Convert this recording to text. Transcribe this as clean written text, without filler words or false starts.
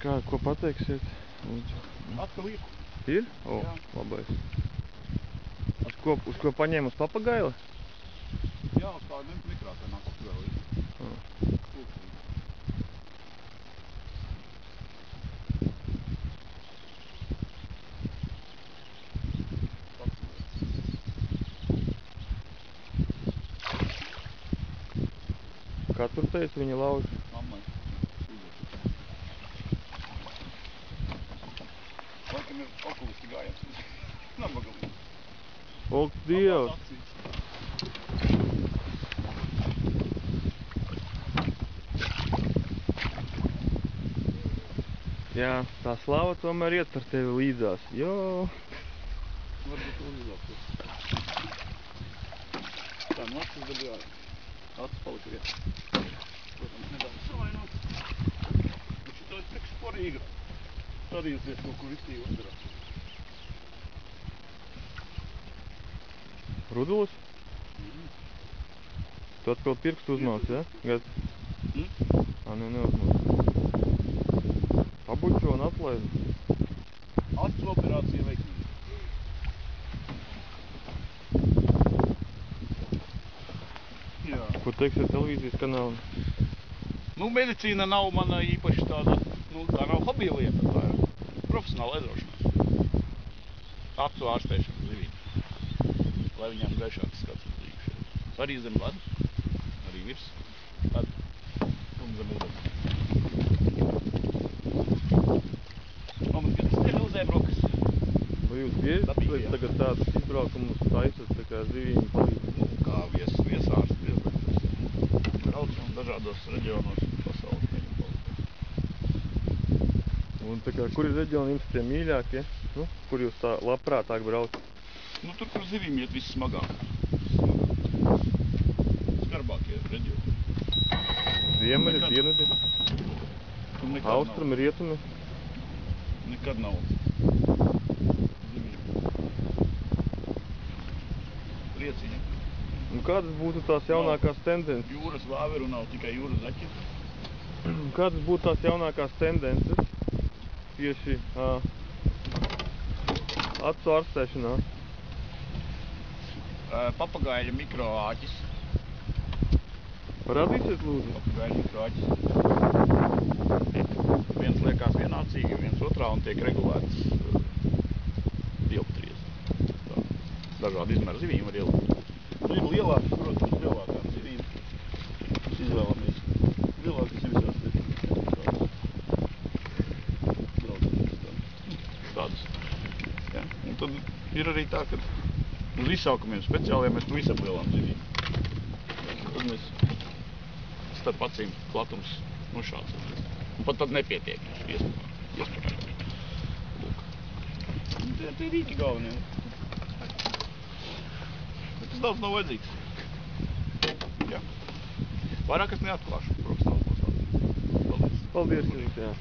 Kā, ko pateiksiet? Atkal ir. Ir? O, jā. Labais. Uz ko paņēma uz papagaila? Jā, uz kādu mikrātā nāks vēl ir. Kā tur teica, viņa lauž? Mammai. Laikam ir okulisti gājams. Nabagalīgi. Ak, Dievs! Jā, tā slava tomēr iet par tevi līdzās. Jo! Varbūt uzlāpties. Tā, nu acis dabījā. Acis palika vietā. Protams, nedaudz savainot. Bet šitā ir tik sporīga. Radījusies kaut ko vitīgi uzdarāt. Rudulis? Tu atkal pirkstu uzmauc, ja? Gad? Nu neuzmauc. Pabučo un atlaidi. Acu operācija veiksmīga. Jā. Ko teiksi ar televīzijas kanālu? Nu, medicīna nav mana īpaši tāda, nu, tā nav hobija lieta, tā ir profesionāla aizraušanās. Acu ārstēšana zivīm, lai viņām gaišāks skats uz līgušiem. Arī zem ladu, arī virs ladu un zem ūdens. Mamas, kad es tevi uzēm rokas. Vai jūs bieži tagad tādus izbraukumus taisat, tā kā zivīm palīdz? Nu, kā viesārsti diezgan. Brauc un dažādos reģionos pasaules mēģina palīdz. Un tā kā, kuri reģioni jums tie mīļākie? Nu, kur jūs tā labprātāk brauc? Nu, tur, kur zivīm iet viss smagāk. Skarbākie reģioni. Ziemeļi, dienudi, austrumi, rietumi? Nekad nav zivīm. Prieciņa. Un kādas būtu tās jaunākās tendences? Jūras vāveru nav, tikai jūras zaķi. Kādas būtu tās jaunākās tendences tieši acu ārstēšanā? Papagaļa mikroāķis. Parādīsiet, lūdzu? Papagaļa mikroāķis. Viens liekās vienācīgi, viens otrā un tiek regulēts dioptrijas. Dažādi izmēri zivīm var ielikt. Ir lielākas, protams, lielākām zivīm. Mēs izvēlamies lielākas zivis tādas. Ja? Un tad ir arī tā, ka uz izsaukumiem speciāliem mēs to visaplielām zivīm. Tad mēs starp acīm platums šāds. Un pat tad nepietiek. Iespējams. Tie ir rīki galvenie. Tas daudz nav vajadzīgs. Jā. Vairāk es neatklāšu profesionāls pasaules. Paldies jums, jā.